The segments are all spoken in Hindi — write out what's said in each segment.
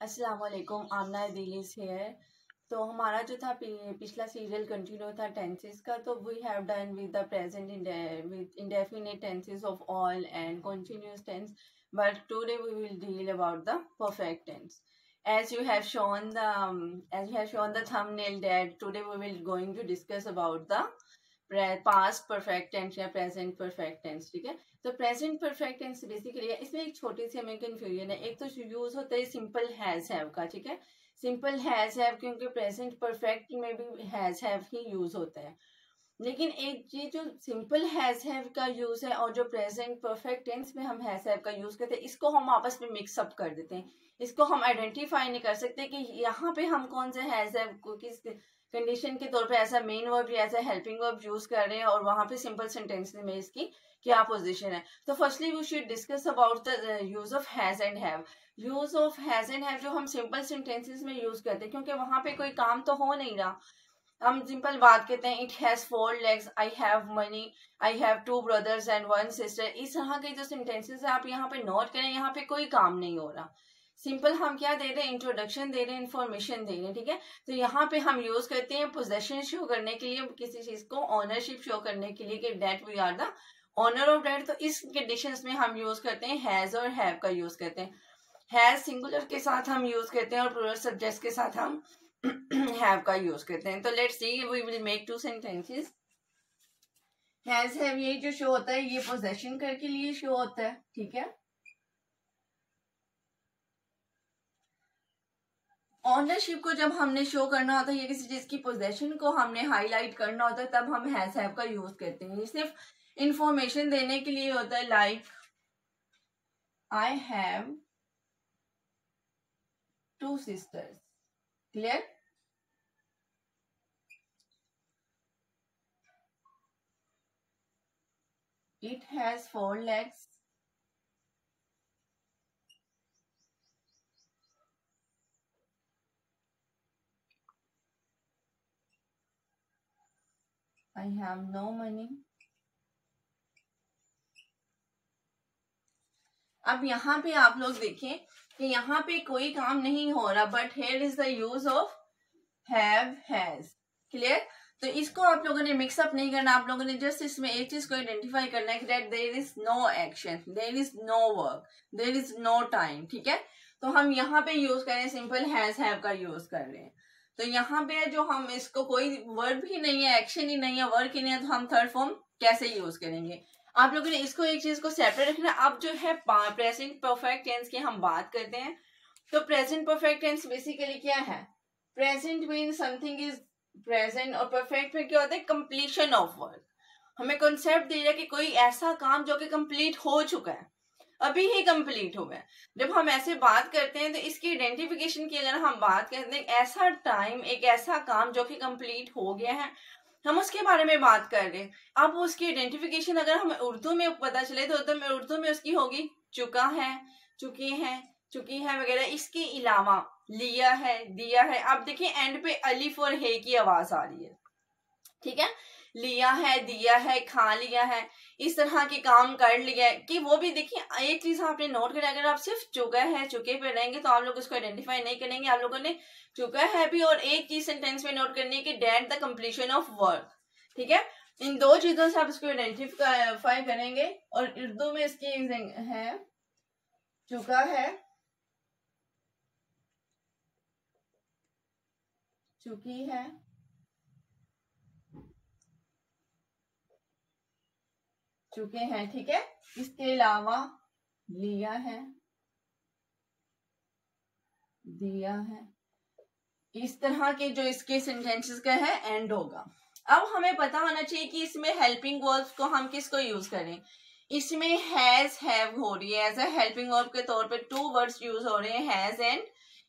अस्सलाम वालेकुम, आमना दिलीज है। तो हमारा जो था पिछला सीरियल कंटिन्यू था टेंसेस का। तो we have done with the present with indefinite tenses of all and continuous tense, but today we will deal about the perfect tense. As you have shown the thumbnail, that today we will going to discuss about the past perfect tense या प्रेजेंट परफेक्ट टेंस. ठीक है, तो प्रेजेंट परफेक्ट टेंस बेसिकली है, इसमें एक छोटी सी हमें कंफ्यूजन है. एक तो यूज होता है सिंपल हैज हैव का. ठीक है, सिंपल हैज हैव, क्योंकि प्रेजेंट परफेक्ट में भी हैज हैव ही यूज होता है. लेकिन एक ये जो सिंपल हैज हैव का यूज है और जो प्रेजेंट परफेक्ट टेंस में हम हैज हैव का यूज करते हैं, इसको हम आपस में मिक्सअप कर देते हैं. इसको हम आइडेंटिफाई नहीं कर सकते कि यहाँ पे हम कौन से हैज हैव को किस कंडीशन के तौर पे एज अ मेन वर्ब या as a helping verb use कर रहे हैं और वहां पे सिंपल सेंटेंस में इसकी क्या पोजीशन है. तो firstly we should discuss about the use of has and have. Use of has and have जो हम सिंपल सेंटेंसेस में यूज करते हैं, क्योंकि वहां पे कोई काम तो हो नहीं रहा. हम सिंपल बात कहते हैं, it has 4 legs, I have money, I have 2 brothers and 1 sister. इस तरह के जो सेंटेंसेस है आप यहाँ पे नोट करें, यहाँ पे कोई काम नहीं हो रहा. सिंपल हम क्या दे रहे हैं, इंट्रोडक्शन दे रहे हैं, इन्फॉर्मेशन दे रहे हैं. ठीक है, तो यहाँ पे हम यूज करते हैं पोजेशन शो करने के लिए, किसी चीज को ऑनरशिप शो करने के लिए कि that we are the owner of that. तो इस कंडीशंस में हम यूज करते हैं हैज और हैव का यूज करते हैं. हैज सिंगुलर के साथ हम यूज करते हैं और प्लूरल सब्जेक्ट्स के साथ हम हैव का यूज करते हैं. तो let's see, we will make 2 sentences. Has have ये जो शो होता है ये पोजेशन करके लिए शो होता है. ठीक है, ऑनरशिप को जब हमने शो करना होता है या किसी चीज की पोजेशन को हमने हाईलाइट करना होता है, तब हम हैज हैव का यूज करते हैं. ये सिर्फ इंफॉर्मेशन देने के लिए होता है, like I have 2 sisters. Clear? It has 4 legs. I have no money. अब यहाँ पे आप लोग देखें कि यहाँ पे कोई काम नहीं हो रहा, but here is the use of have has. Clear? तो इसको आप लोगों ने मिक्सअप नहीं करना. आप लोगों ने जस्ट इसमें एक चीज को आइडेंटिफाई करना है कि that there is no action, there is no work, there is no time. ठीक है, तो हम यहाँ पे यूज कर रहे हैं सिंपल हैज हैव का यूज कर रहे हैं. तो यहाँ पे जो हम इसको कोई वर्ब ही नहीं है, एक्शन ही नहीं है, वर्क ही नहीं है, तो हम थर्ड फॉर्म कैसे यूज करेंगे. आप लोगों ने इसको एक चीज को सेपरेट रखना. अब जो है प्रेजेंट परफेक्ट टेंस की हम बात करते हैं. तो प्रेजेंट परफेक्ट टेंस बेसिकली क्या है? Present mean something is present, और परफेक्ट में क्या होता है? Completion of work. हमें कॉन्सेप्ट दे रहा है कि कोई ऐसा काम जो कि कंप्लीट हो चुका है, अभी ही कंप्लीट हुआ है. जब हम ऐसे बात करते हैं तो इसकी आइडेंटिफिकेशन की अगर हम बात करते हैं, ऐसा टाइम, एक ऐसा काम जो कि कंप्लीट हो गया है, हम उसके बारे में बात कर रहे हैं. अब उसकी आइडेंटिफिकेशन अगर हमें उर्दू में पता चले तो उर्दू में उसकी होगी चुका है, चुकी है, चुकी है वगैरह. इसके अलावा लिया है, दिया है. अब देखिए एंड पे अलिफ और हे की आवाज आ रही है. ठीक है, लिया है, दिया है, खा लिया है, इस तरह के काम कर लिया है. कि वो भी देखिए एक चीज आपने नोट करा, अगर आप सिर्फ चुका है, चुके पे रहेंगे तो आप लोग उसको आइडेंटिफाई नहीं करेंगे. आप लोगों ने चुका है भी और एक चीज सेंटेंस में नोट करनी है कि that the completion of work. ठीक है, इन 2 चीजों से आप इसको आइडेंटिफाई करेंगे. और उर्दू में इसकी है चुका है, चुकी है, चुके हैं. ठीक है, इसके अलावा लिया है, दिया है. इस तरह के जो इसके सेंटेंसेस का है एंड होगा. अब हमें पता होना चाहिए कि इसमें हेल्पिंग वर्ब्स को हम किसको यूज करें. इसमें हैज हैव हो रही है, एज अ हेल्पिंग वर्ब के तौर पे 2 वर्ड्स यूज हो रहे हैं, हैज एंड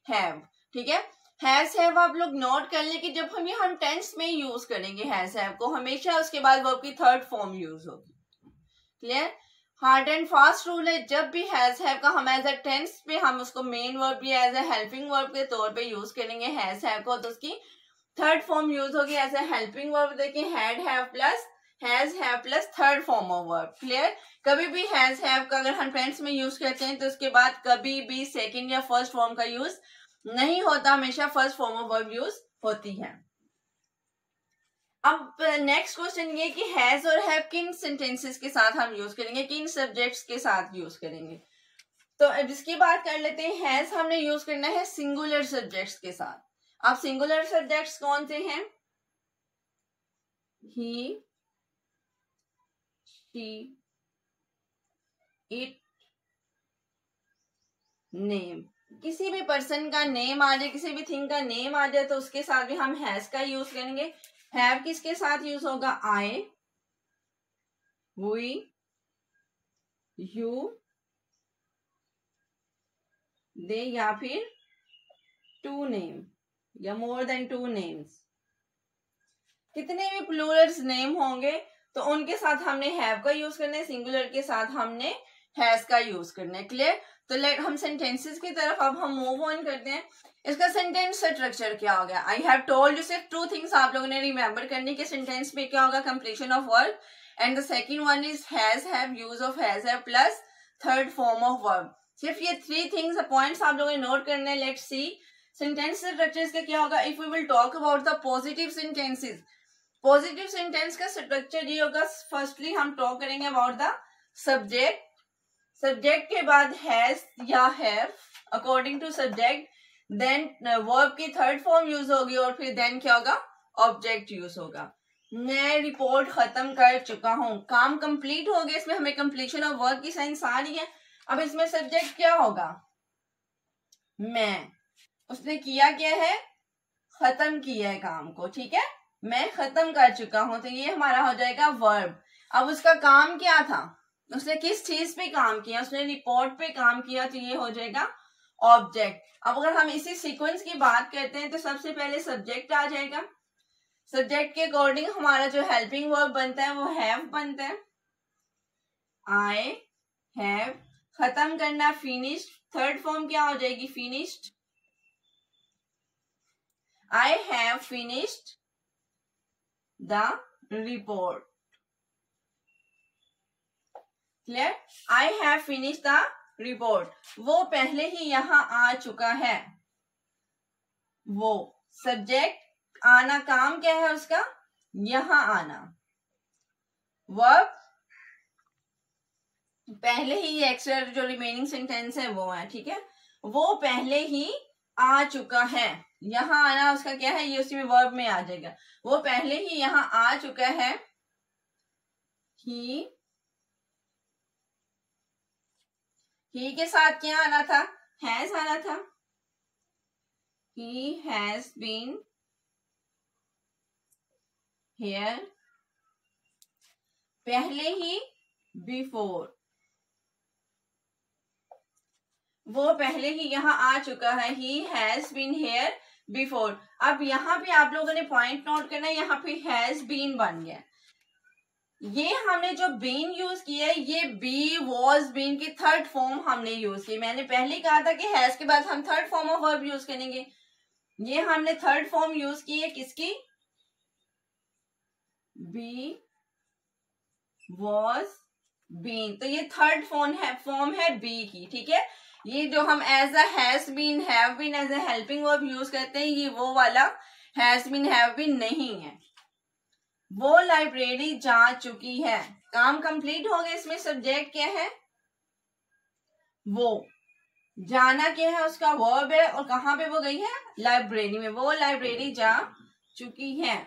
हैव. ठीक है, हैज हैव आप लोग नोट कर लें कि जब हम टेंस में यूज करेंगे हैज हैव को, हमेशा उसके बाद वर्ब की थर्ड फॉर्म यूज होगी. Clear? Hard and fast rule है, जब भी हैज हैव का हम एज अ टेंस पे हम उसको मेन वर्ब या एज अ हेल्पिंग वर्ब के तौर पे यूज करेंगे हैज हैव को, तो उसकी थर्ड फॉर्म यूज होगी एज अ हेल्पिंग वर्ब. देखिए had have plus has have plus third form of verb. Clear? कभी भी हैज हैव का अगर हम टेंस में यूज करते हैं तो उसके बाद कभी भी सेकंड या फर्स्ट फॉर्म का यूज नहीं होता, हमेशा first form of verb use होती है। अब नेक्स्ट क्वेश्चन ये कि हैज और हैव किन सेंटेंसेस के साथ हम यूज करेंगे, किन सब्जेक्ट्स के साथ यूज करेंगे। तो अब इसकी बात कर लेते हैं। हैज हमने यूज करना है सिंगुलर सब्जेक्ट्स के साथ। अब सिंगुलर सब्जेक्ट्स कौन से हैं? ही, शी, इट, नेम। किसी भी पर्सन का नेम आ जाए, किसी भी थिंग का नेम आ जाए तो उसके साथ भी हम हैज का यूज करेंगे। हैव किसके साथ यूज होगा? आई, वी, यू, दे, या फिर टू नेम या मोर देन टू नेम्स। कितने भी प्लूरल्स नेम होंगे तो उनके साथ हमने हैव का यूज करना है, सिंगुलर के साथ हमने हैज का यूज करना है। क्लियर? तो लेट हम सेंटेंसेस की तरफ अब हम मूव ऑन करते हैं। इसका सेंटेंस स्ट्रक्चर क्या हो गया? आई हैव टोल्ड यू, सिर्फ टू थिंग्स आप लोगों ने रिमेंबर करनी कि सेंटेंस में क्या होगा, completion of verb, and the second one is has have, use of has have plus third form of verb. सिर्फ ये थ्री थिंग्स पॉइंट्स आप लोगों ने नोट करने। लेट्स सी सेंटेंस स्ट्रक्चर का क्या होगा। If we will talk about the positive sentences, positive sentence का स्ट्रक्चर ये होगा। फर्स्टली हम टॉक करेंगे अबाउट द सब्जेक्ट, सब्जेक्ट के बाद हैज या have according to subject, then verb की थर्ड फॉर्म यूज होगी और फिर देन क्या होगा, ऑब्जेक्ट यूज होगा। मैं रिपोर्ट खत्म कर चुका हूं, काम कंप्लीट हो गया, इसमें हमें कंप्लीशन ऑफ वर्क की सेंस आ रही है। अब इसमें सब्जेक्ट क्या होगा, मैं, उसने किया क्या है, खत्म किया है काम को, ठीक है, मैं खत्म कर चुका हूं, तो ये हमारा हो जाएगा वर्ब। अब उसका काम क्या था, उसने किस चीज पे काम किया, उसने रिपोर्ट पे काम किया, तो ये हो जाएगा ऑब्जेक्ट। अब अगर हम इसी सीक्वेंस की बात करते हैं तो सबसे पहले सब्जेक्ट आ जाएगा। सब्जेक्ट के अकॉर्डिंग हमारा जो हेल्पिंग वर्ब बनता है वो हैव बनता है। आई हैव, खत्म करना फिनिश्ड, थर्ड फॉर्म क्या हो जाएगी, finished. I have finished the report. Clear? I have finished the report, वो पहले ही यहां आ चुका है। वो सब्जेक्ट, आना काम क्या है उसका, यहां आना। वर्ब पहले ही, एक्स्ट्रा जो रिमेनिंग सेंटेंस है वो है, ठीक है, वो पहले ही आ चुका है। यहां आना उसका क्या है, ये उसी में वर्ब में आ जाएगा। वो पहले ही यहां आ चुका है। ही के साथ क्या आना था, हैज आना था। He has been here, पहले ही, बिफोर, वो पहले ही यहां आ चुका है। He has been here before। अब यहां पे आप लोगों ने पॉइंट नोट करना है, यहां पे has been बन गया। ये हमने जो बीन यूज किया है, ये बी वॉज बीन की थर्ड फॉर्म हमने यूज की। मैंने पहले कहा था कि हैज के बाद हम third form of verb use करेंगे, ये हमने थर्ड फॉर्म यूज की है, किसकी, बी वॉज बीन, तो ये थर्ड फॉर्म है बी की, ठीक है। ये जो हम as a has been, have been as a helping verb use करते हैं, ये वो वाला हैज बीन, हैव बीन नहीं है। वो लाइब्रेरी जा चुकी है, काम कंप्लीट हो गया। इसमें सब्जेक्ट क्या है, वो, जाना क्या है, उसका वर्ब है, और कहां पे वो गई है, लाइब्रेरी में। वो लाइब्रेरी जा चुकी है।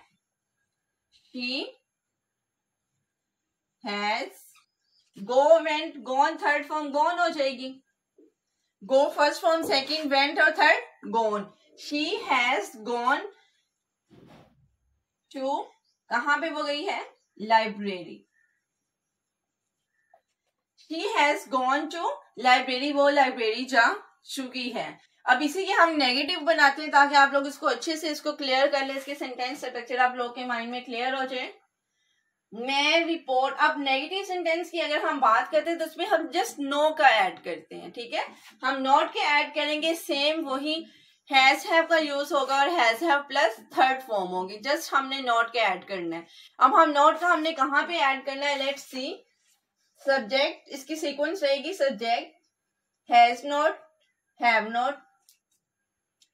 She has, go went, gone third form gone हो जाएगी। Go first form, second went और third gone. She has gone to, कहां पे वो गई है, library. She has gone to library, वो लाइब्रेरी जा चुकी है। अब इसी के हम नेगेटिव बनाते हैं ताकि आप लोग इसको अच्छे से इसको क्लियर कर ले, इसके सेंटेंस स्ट्रक्चर आप लोग के माइंड में क्लियर हो जाए। मैं रिपोर्ट, अब नेगेटिव सेंटेंस की अगर हम बात करते हैं तो उसमें हम जस्ट नो का ऐड करते हैं, ठीक है, हम नॉट के ऐड करेंगे। सेम वही हैज हैव का यूज होगा और has have plus third form होगी. जस्ट हमने नॉट के ऐड करना है. अब हम नॉट का हमने कहाँ पे ऐड करना है, लेट्स सी. सब्जेक्ट, इसकी सीक्वेंस रहेगी subject, has not, have not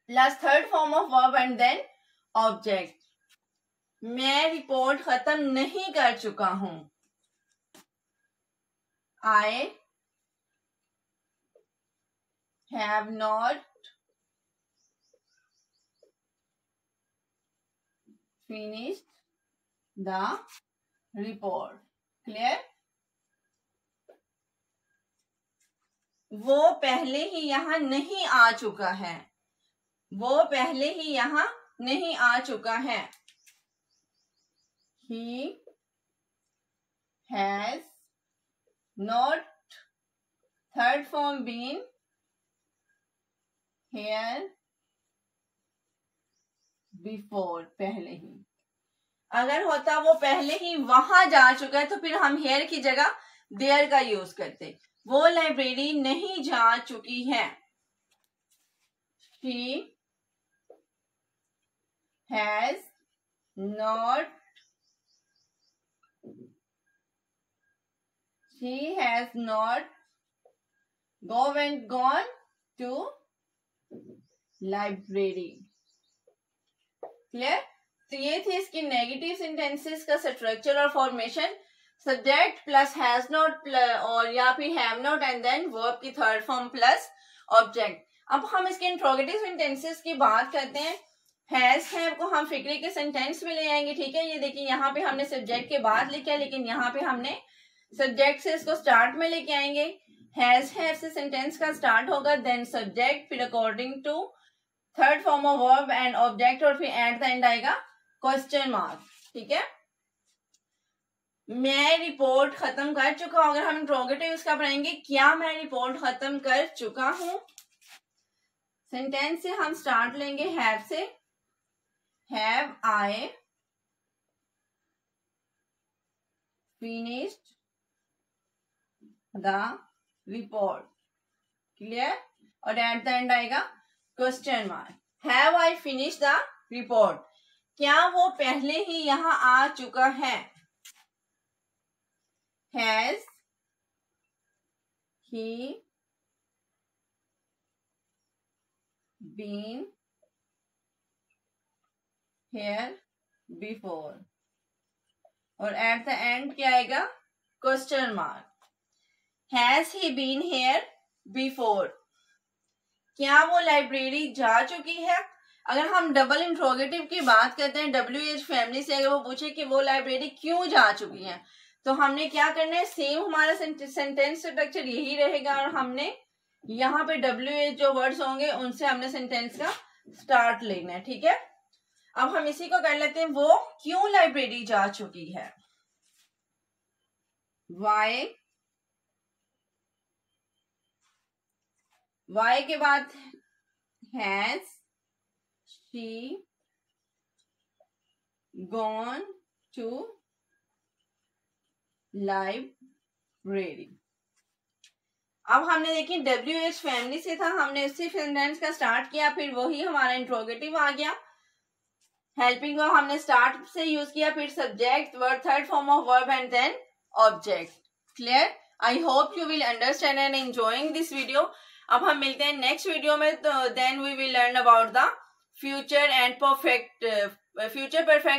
plus third form of verb and then object. मैं रिपोर्ट खत्म नहीं कर चुका हूं. I have not finished the report. Clear? वो पहले ही यहां नहीं आ चुका है. वो पहले ही यहां नहीं आ चुका है. He has not third form been here before. पहले ही. अगर होता वो पहले ही वहां जा चुका है तो फिर हम here की जगह there का यूज करते. वो लाइब्रेरी नहीं जा चुकी है. She has not gone to library. Clear? तो ये थी इसकी नेगेटिव सेंटेंसेस का स्ट्रक्चर और formation. Subject plus has not और या फिर have not and then verb की थर्ड फॉर्म प्लस ऑब्जेक्ट. अब हम इसके इंट्रोगेटिव सेंटेंसेस की बात करते हैं. हैज हैव को हम फिक्रे के सेंटेंस में ले आएंगे. ठीक है, ये देखिए यहाँ पे हमने सब्जेक्ट के बाद लिखा है, लेकिन यहाँ पे हमने सब्जेक्ट से इसको स्टार्ट में लेके आएंगे. हैज हैव से सेंटेंस का स्टार्ट होगा, देन सब्जेक्ट, फिर according to third form of verb and object, और फिर एट द एंड आएगा क्वेश्चन मार्क. ठीक है, मैं रिपोर्ट खत्म कर चुका हूं. अगर हम इंट्रोगेटिव इसका बनाएंगे, क्या मैं रिपोर्ट खत्म कर चुका हूं. सेंटेंस से हम स्टार्ट लेंगे हैव से. Have I finished the report. Clear? और एट द एंड आएगा question mark. Have I finished the report. क्या वो पहले ही यहां आ चुका है. Has he been here before. और एट द एंड क्या आएगा, question mark. Has he been here before. क्या वो लाइब्रेरी जा चुकी है. अगर हम डबल इंट्रोगेटिव की बात करते हैं, WH फैमिली से अगर वो पूछे कि वो लाइब्रेरी क्यों जा चुकी है, तो हमने क्या करना है, सेम हमारा सेंटेंस स्ट्रक्चर यही रहेगा, और हमने यहाँ पे WH जो वर्ड्स होंगे उनसे हमने सेंटेंस का स्टार्ट लेना है. ठीक है, अब हम इसी को कर लेते हैं. वो क्यों लाइब्रेरी जा चुकी है. वाई के बाद has she gone to library. अब हमने देखिए WH फैमिली से था, हमने उसी सेंटेंस का स्टार्ट किया, फिर वही हमारा इंट्रोगेटिव आ गया. हेल्पिंग वर्ब हमने स्टार्ट से यूज किया, फिर subject, verb, third form of verb and then object. Clear? I hope you will understand and enjoying this video. अब हम मिलते हैं नेक्स्ट वीडियो में. तो then we will learn about the future perfect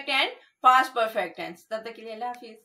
and past perfect tense. तब तक के लिए अल्लाह हाफिज.